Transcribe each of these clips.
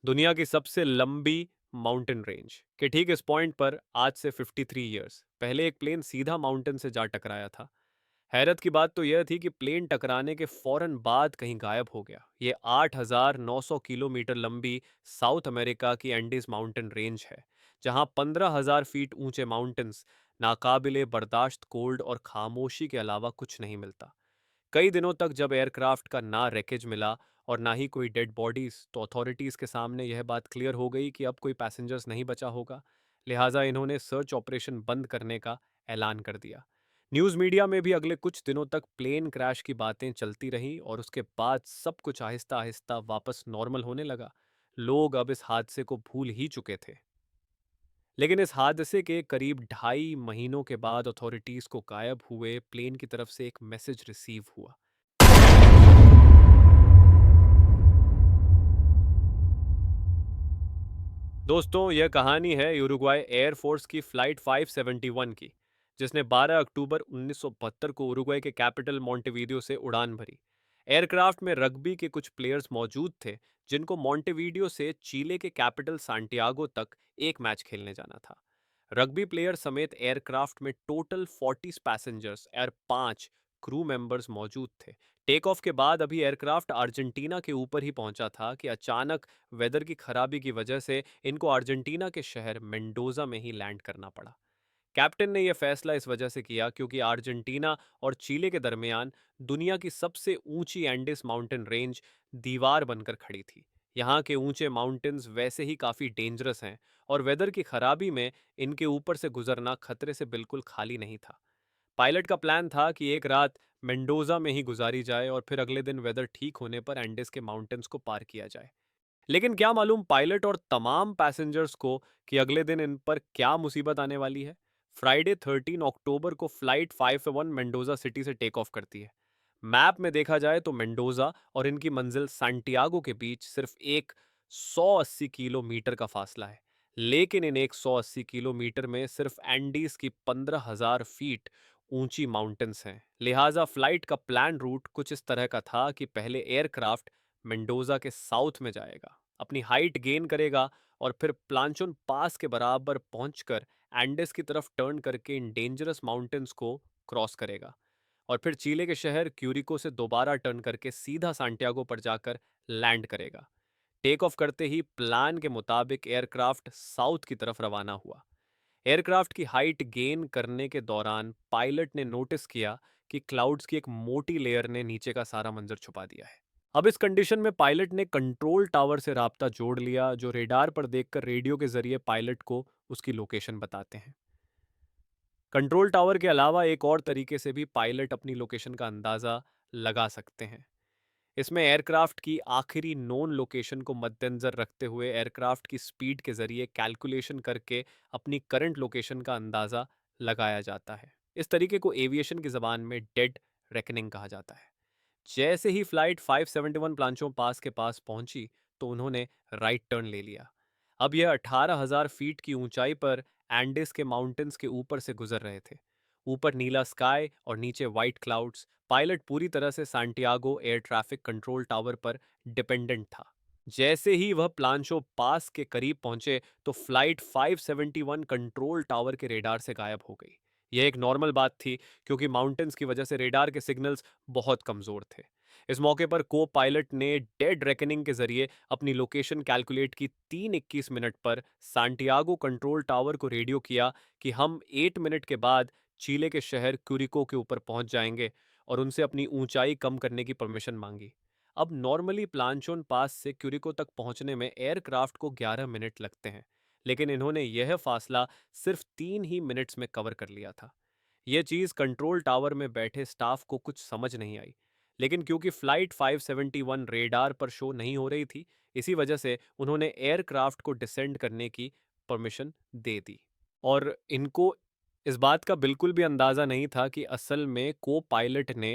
दुनिया की सबसे लंबी माउंटेन रेंज के ठीक इस पॉइंट पर आज से 53 ईयर्स पहले एक प्लेन सीधा माउंटेन से जा टकराया था। हैरत की बात तो यह थी कि प्लेन टकराने के फौरन बाद कहीं गायब हो गया। ये 8,900 किलोमीटर लंबी साउथ अमेरिका की एंडीज माउंटेन रेंज है, जहां 15,000 फीट ऊंचे माउंटेन्स, नाकाबिले बर्दाश्त कोल्ड और खामोशी के अलावा कुछ नहीं मिलता। कई दिनों तक जब एयरक्राफ्ट का ना रैकेज मिला और ना ही कोई डेड बॉडीज, तो अथॉरिटीज के सामने यह बात क्लियर हो गई कि अब कोई पैसेंजर्स नहीं बचा होगा। लिहाजा इन्होंने सर्च ऑपरेशन बंद करने का ऐलान कर दिया। न्यूज़ मीडिया में भी अगले कुछ दिनों तक प्लेन क्रैश की बातें चलती रहीं और उसके बाद सब कुछ आहिस्ता आहिस्ता वापस नॉर्मल होने लगा। लोग अब इस हादसे को भूल ही चुके थे। लेकिन इस हादसे के करीब 2.5 महीनों के बाद अथॉरिटीज को गायब हुए प्लेन की तरफ से एक मैसेज रिसीव हुआ। दोस्तों, यह कहानी है यूरुग्वाई एयरफोर्स की फ्लाइट 571 की, जिसने 12 अक्टूबर 1972 को उरुग्वाई के कैपिटल मॉन्टेवीडियो से उड़ान भरी। एयरक्राफ्ट में रग्बी के कुछ प्लेयर्स मौजूद थे, जिनको मॉन्टेवीडियो से चिले के कैपिटल सांटियागो तक एक मैच खेलने जाना था। रग्बी प्लेयर समेत एयरक्राफ्ट में टोटल 40 पैसेंजर्स और 5 क्रू मेंबर्स मौजूद थे। टेक ऑफ के बाद अभी एयरक्राफ्ट अर्जेंटीना के ऊपर ही पहुंचा था कि अचानक वेदर की खराबी की वजह से इनको अर्जेंटीना के शहर मेंडोजा में ही लैंड करना पड़ा। कैप्टन ने यह फैसला इस वजह से किया क्योंकि अर्जेंटीना और चिले के दरमियान दुनिया की सबसे ऊंची एंडीज माउंटेन रेंज दीवार बनकर खड़ी थी। यहाँ के ऊंचे माउंटेन्स वैसे ही काफ़ी डेंजरस हैं और वेदर की खराबी में इनके ऊपर से गुजरना खतरे से बिल्कुल खाली नहीं था। पायलट का प्लान था कि एक रात मेंडोजा में ही गुजारी जाए और फिर अगले दिन वेदर ठीक होने पर एंडीज के माउंटेन्स को पार किया जाए। लेकिन क्या मालूम पायलट और तमाम पैसेंजर्स को कि अगले दिन इन पर क्या मुसीबत आने वाली है। फ्राइडे 13 अक्टूबर को फ्लाइट 501 मेंडोजा सिटी से टेक ऑफ करती है। मैप में देखा जाए तो मेंडोजा और इनकी मंजिल सैंटियागो के बीच सिर्फ एक 180 किलोमीटर का फासला है। लेकिन इन 180 किलोमीटर में सिर्फ एंडीज की 15,000 फीट ऊंची माउंटेन्स हैं। लिहाजा फ्लाइट का प्लान रूट कुछ इस तरह का था कि पहले एयरक्राफ्ट मेंडोजा के साउथ में जाएगा, अपनी हाइट गेन करेगा और फिर प्लांचोन पास के बराबर पहुंचकर एंडेस की तरफ टर्न करके इन डेंजरस माउंटेन्स को क्रॉस करेगा और फिर चीले के शहर क्यूरिको से दोबारा टर्न करके सीधा सांटियागो पर जाकर लैंड करेगा। टेक ऑफ करते ही प्लान के मुताबिक एयरक्राफ्ट साउथ की तरफ रवाना हुआ। एयरक्राफ्ट की हाइट गेन करने के दौरान पायलट ने नोटिस किया कि क्लाउड्स की एक मोटी लेयर ने नीचे का सारा मंजर छुपा दिया है। अब इस कंडीशन में पायलट ने कंट्रोल टावर से राब्ता जोड़ लिया, जो रेडार पर देखकर रेडियो के जरिए पायलट को उसकी लोकेशन बताते हैं। कंट्रोल टावर के अलावा एक और तरीके से भी पायलट अपनी लोकेशन का अंदाजा लगा सकते हैं। इसमें एयरक्राफ्ट की आखिरी नोन लोकेशन को मद्देनजर रखते हुए एयरक्राफ्ट की स्पीड के जरिए कैलकुलेशन करके अपनी करंट लोकेशन का अंदाजा लगाया जाता है। इस तरीके को एविएशन की जबान में डेड रेकनिंग कहा जाता है। जैसे ही फ्लाइट 571 प्लांचों पास के पास पहुंची, तो उन्होंने राइट टर्न ले लिया। अब यह 18,000 फीट की ऊंचाई पर एंडिस के माउंटेन्स के ऊपर से गुजर रहे थे। ऊपर नीला स्काई और नीचे वाइट क्लाउड्स। पायलट पूरी तरह से Santiago air traffic control tower पर डिपेंडेंट था। जैसे ही वह प्लांचो पास के करीब पहुंचे, तो फ्लाइट 571 कंट्रोल टावर के रेडार से गायब हो गई। यह एक नॉर्मल बात थी, क्योंकि माउंटेन्स की वजह से रेडार के सिग्नल्स बहुत कमजोर थे। इस मौके पर को पायलट ने डेड रेकनिंग के जरिए अपनी लोकेशन कैलकुलेट की। 3:21 पर सांटियागो कंट्रोल टावर को रेडियो किया कि हम 8 मिनट के बाद चीले के शहर क्यूरिको के ऊपर पहुंच जाएंगे, और उनसे अपनी ऊंचाई कम करने की परमिशन मांगी। अब नॉर्मली प्लांचोन पास से क्यूरिको तक पहुंचने में एयरक्राफ्ट को 11 मिनट लगते हैं, लेकिन इन्होंने यह फासला सिर्फ 3 ही मिनट्स में कवर कर लिया था। यह चीज कंट्रोल टावर में बैठे स्टाफ को कुछ समझ नहीं आई, लेकिन क्योंकि फ्लाइट 571 रेडार पर शो नहीं हो रही थी, इसी वजह से उन्होंने एयरक्राफ्ट को डिसेंड करने की परमिशन दे दी। और इनको इस बात का बिल्कुल भी अंदाज़ा नहीं था कि असल में को पायलट ने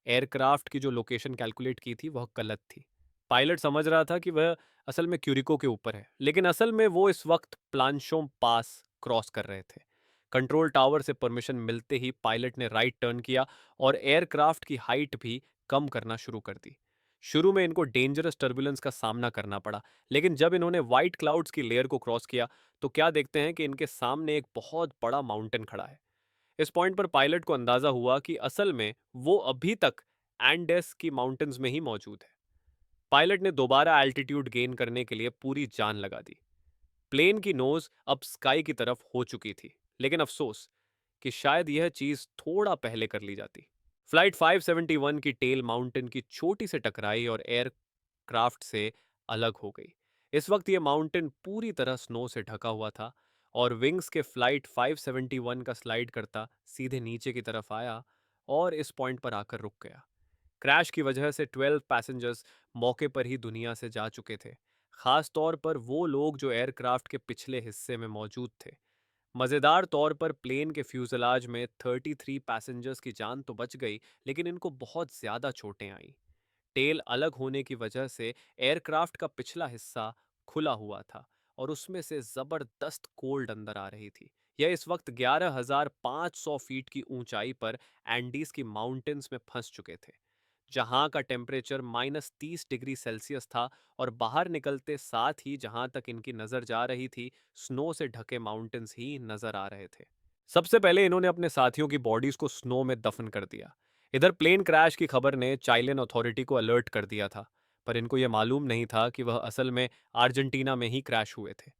एयरक्राफ्ट की जो लोकेशन कैलकुलेट की थी वह गलत थी। पायलट समझ रहा था कि वह असल में क्यूरिको के ऊपर है, लेकिन असल में वो इस वक्त प्लांशों पास क्रॉस कर रहे थे। कंट्रोल टावर से परमिशन मिलते ही पायलट ने राइट टर्न किया और एयरक्राफ्ट की हाइट भी कम करना शुरू कर दी। शुरू में इनको डेंजरस टर्बुलेंस का सामना करना पड़ा, लेकिन जब इन्होंने व्हाइट क्लाउड्स की लेयर को क्रॉस किया, तो क्या देखते हैं कि इनके सामने एक बहुत बड़ा माउंटेन खड़ा है। इस पॉइंट पर पायलट को अंदाजा हुआ कि असल में वो अभी तक एंडेस की माउंटेन्स में ही मौजूद है। पायलट ने दोबारा एल्टीट्यूड गेन करने के लिए पूरी जान लगा दी। प्लेन की नोज अब स्काई की तरफ हो चुकी थी, लेकिन अफसोस कि शायद यह चीज थोड़ा पहले कर ली जाती। फ्लाइट 571 की टेल माउंटेन की चोटी से टकराई और एयरक्राफ्ट से अलग हो गई। इस वक्त यह माउंटेन पूरी तरह स्नो से ढका हुआ था और विंग्स के फ्लाइट 571 का स्लाइड करता सीधे नीचे की तरफ आया और इस पॉइंट पर आकर रुक गया। क्रैश की वजह से 12 पैसेंजर्स मौके पर ही दुनिया से जा चुके थे, खास तौर पर वो लोग जो एयरक्राफ्ट के पिछले हिस्से में मौजूद थे। मजेदार तौर पर प्लेन के फ्यूजलाज में 33 पैसेंजर्स की जान तो बच गई, लेकिन इनको बहुत ज्यादा चोटें आईं। टेल अलग होने की वजह से एयरक्राफ्ट का पिछला हिस्सा खुला हुआ था और उसमें से जबरदस्त कोल्ड अंदर आ रही थी। यह इस वक्त 11,500 फीट की ऊंचाई पर एंडीज की माउंटेन्स में फंस चुके थे, जहां का टेम्परेचर -30 डिग्री सेल्सियस था और बाहर निकलते साथ ही जहां तक इनकी नजर जा रही थी, स्नो से ढके माउंटेन्स ही नजर आ रहे थे। सबसे पहले इन्होंने अपने साथियों की बॉडीज को स्नो में दफन कर दिया। इधर प्लेन क्रैश की खबर ने चाइलियन अथॉरिटी को अलर्ट कर दिया था, पर इनको यह मालूम नहीं था कि वह असल में अर्जेंटीना में ही क्रैश हुए थे।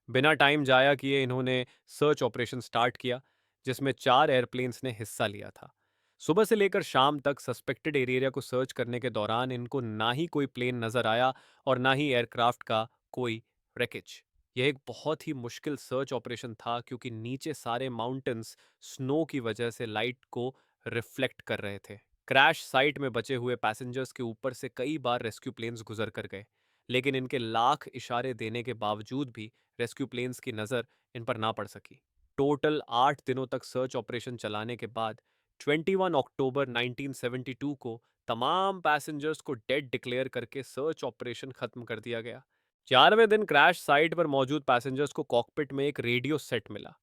बिना टाइम जाया किए इन्होंने सर्च ऑपरेशन स्टार्ट किया, जिसमें 4 एयरप्लेन्स ने हिस्सा लिया था। सुबह से लेकर शाम तक सस्पेक्टेड एरिया को सर्च करने के दौरान इनको ना ही कोई प्लेन नजर आया और ना ही एयरक्राफ्ट का कोई wreckage। यह एक बहुत ही मुश्किल सर्च ऑपरेशन था, क्योंकि नीचे सारे माउंटेन्स स्नो की वजह से लाइट को रिफ्लेक्ट कर रहे थे। क्रैश साइट में बचे हुए पैसेंजर्स के ऊपर से कई बार रेस्क्यू प्लेन्स गुजर कर गए, लेकिन इनके लाख इशारे देने के बावजूद भी रेस्क्यू प्लेन्स की नज़र इन पर ना पड़ सकी। टोटल 8 दिनों तक सर्च ऑपरेशन चलाने के बाद 21 अक्टूबर 1972 को तमाम पैसेंजर्स को डेड डिक्लेयर करके सर्च ऑपरेशन खत्म कर दिया गया। 4वें दिन क्रैश साइट पर मौजूद पैसेंजर्स को कॉकपिट में एक रेडियो सेट मिला,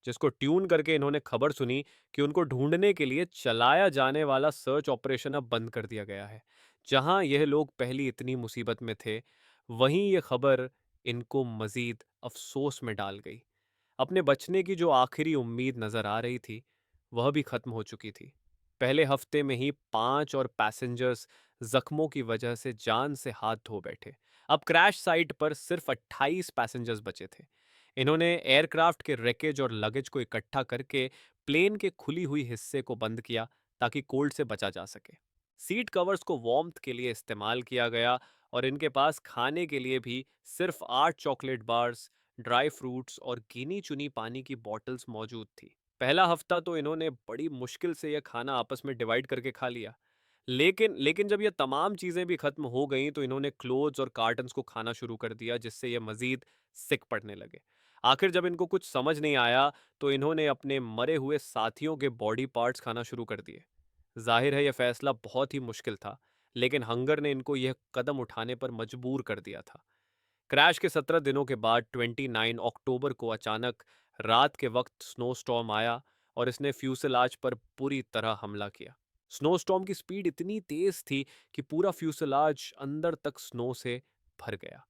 जिसको ट्यून करके इन्होंने खबर सुनी कि उनको ढूंढने के लिए चलाया जाने वाला सर्च ऑपरेशन अब बंद कर दिया गया है। जहां यह लोग पहली इतनी मुसीबत में थे, वहीं यह खबर इनको मजीद अफसोस में डाल गई। अपने बचने की जो आखिरी उम्मीद नजर आ रही थी, वह भी खत्म हो चुकी थी। पहले हफ्ते में ही 5 और पैसेंजर्स जख्मों की वजह से जान से हाथ धो बैठे। अब क्रैश साइट पर सिर्फ 28 पैसेंजर्स बचे थे। इन्होंने एयरक्राफ्ट के रेकेज और लगेज को इकट्ठा करके प्लेन के खुली हुई हिस्से को बंद किया, ताकि कोल्ड से बचा जा सके। सीट कवर्स को वार्मथ के लिए इस्तेमाल किया गया और इनके पास खाने के लिए भी सिर्फ 8 चॉकलेट बार्स, ड्राई फ्रूट्स और गिनी चुनी पानी की बॉटल्स मौजूद थी। पहला हफ्ता तो इन्होंने बड़ी मुश्किल से यह खाना आपस में डिवाइड करके खा लिया, लेकिन लेकिन जब ये तमाम चीज़ें भी खत्म हो गईं, तो इन्होंने क्लोथ्स और कार्टन्स को खाना शुरू कर दिया, जिससे ये मज़ीद सिक पड़ने लगे। आखिर जब इनको कुछ समझ नहीं आया, तो इन्होंने अपने मरे हुए साथियों के बॉडी पार्ट्स खाना शुरू कर दिए। ज़ाहिर है यह फैसला बहुत ही मुश्किल था, लेकिन हंगर ने इनको यह कदम उठाने पर मजबूर कर दिया था। क्रैश के 17 दिनों के बाद 29 अक्टूबर को अचानक रात के वक्त स्नोस्टॉर्म आया और इसने फ्यूसलाज पर बुरी तरह हमला किया। स्नोस्टॉर्म की स्पीड इतनी तेज थी कि पूरा फ्यूसलाज अंदर तक स्नो से भर गया।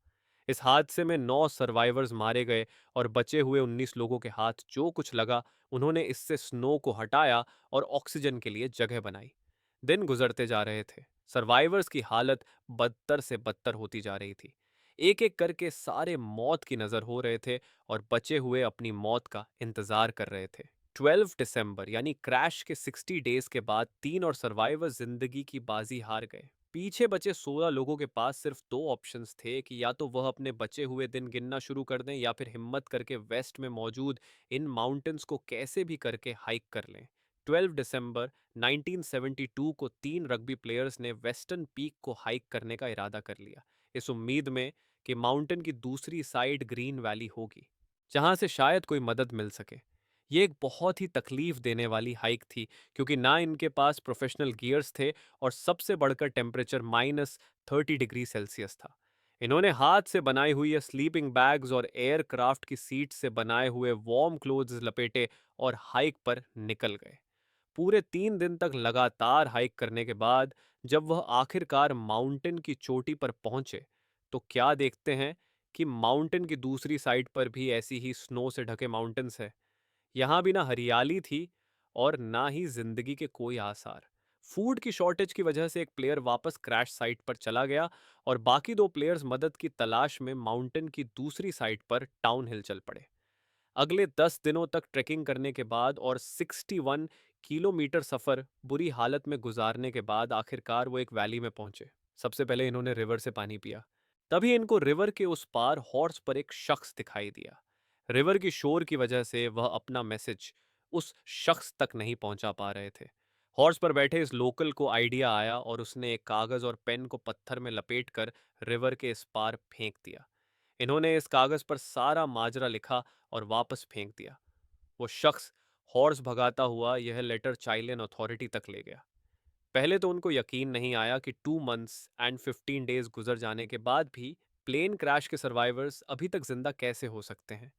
इस हादसे में 9 सर्वाइवर्स मारे गए और बचे हुए 19 लोगों के हाथ जो कुछ लगा, उन्होंने इससे स्नो को हटाया और ऑक्सीजन के लिए जगह बनाई। दिन गुजरते जा रहे थे। सर्वाइवर्स की हालत बदतर से बदतर होती जा रही थी। एक एक करके सारे मौत की नजर हो रहे थे और बचे हुए अपनी मौत का इंतजार कर रहे थे। 12 दिसंबर यानी क्रैश के 60 डेज के बाद 3 और सर्वाइवर्स जिंदगी की बाजी हार गए। पीछे बचे 16 लोगों के पास सिर्फ दो ऑप्शंस थे कि या तो वह अपने बचे हुए दिन गिनना शुरू कर दें, या फिर हिम्मत करके वेस्ट में मौजूद इन माउंटेन्स को कैसे भी करके हाइक कर लें। 12 दिसंबर 1972 को 3 रग्बी प्लेयर्स ने वेस्टर्न पीक को हाइक करने का इरादा कर लिया, इस उम्मीद में कि माउंटेन की दूसरी साइड ग्रीन वैली होगी, जहां से शायद कोई मदद मिल सके। ये एक बहुत ही तकलीफ देने वाली हाइक थी, क्योंकि ना इनके पास प्रोफेशनल गियर्स थे और सबसे बढ़कर टेम्परेचर -30 डिग्री सेल्सियस था। इन्होंने हाथ से बनाई हुई स्लीपिंग बैग्स और एयरक्राफ्ट की सीट से बनाए हुए वार्म क्लोथ्स लपेटे और हाइक पर निकल गए। पूरे 3 दिन तक लगातार हाइक करने के बाद जब वह आखिरकार माउंटेन की चोटी पर पहुंचे, तो क्या देखते हैं कि माउंटेन की दूसरी साइड पर भी ऐसी ही स्नो से ढके माउंटेन्स है। यहाँ भी ना हरियाली थी और ना ही जिंदगी के कोई आसार। फूड की शॉर्टेज की वजह से एक प्लेयर वापस क्रैश साइट पर चला गया और बाकी दो प्लेयर्स मदद की तलाश में माउंटेन की दूसरी साइड पर टाउन हिल चल पड़े। अगले 10 दिनों तक ट्रैकिंग करने के बाद और 61 किलोमीटर सफर बुरी हालत में गुजारने के बाद आखिरकार वो एक वैली में पहुंचे। सबसे पहले इन्होंने रिवर से पानी पिया। तभी इनको रिवर के उस पार हॉर्स पर एक शख्स दिखाई दिया। रिवर की शोर की वजह से वह अपना मैसेज उस शख्स तक नहीं पहुंचा पा रहे थे। हॉर्स पर बैठे इस लोकल को आइडिया आया और उसने एक कागज और पेन को पत्थर में लपेटकर रिवर के इस पार फेंक दिया। इन्होंने इस कागज पर सारा माजरा लिखा और वापस फेंक दिया। वो शख्स हॉर्स भगाता हुआ यह लेटर चाइलियन अथॉरिटी तक ले गया। पहले तो उनको यकीन नहीं आया कि 2 मंथ्स एंड 15 डेज गुजर जाने के बाद भी प्लेन क्रैश के सर्वाइवर्स अभी तक जिंदा कैसे हो सकते हैं।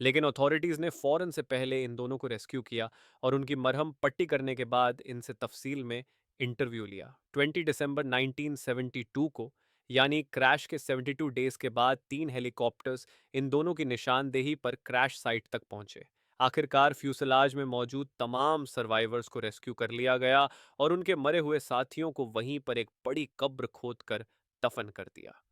लेकिन अथॉरिटीज ने फौरन से पहले इन दोनों को रेस्क्यू किया और उनकी मरहम पट्टी करने के बाद इनसे तफसील में इंटरव्यू लिया। 20 दिसंबर 1972 को, यानी क्रैश के 72 डेज के बाद, 3 हेलीकॉप्टर्स इन दोनों की निशानदेही पर क्रैश साइट तक पहुंचे। आखिरकार फ्यूसलाज में मौजूद तमाम सर्वाइवर्स को रेस्क्यू कर लिया गया और उनके मरे हुए साथियों को वहीं पर एक बड़ी कब्र खोदकर दफन कर दिया।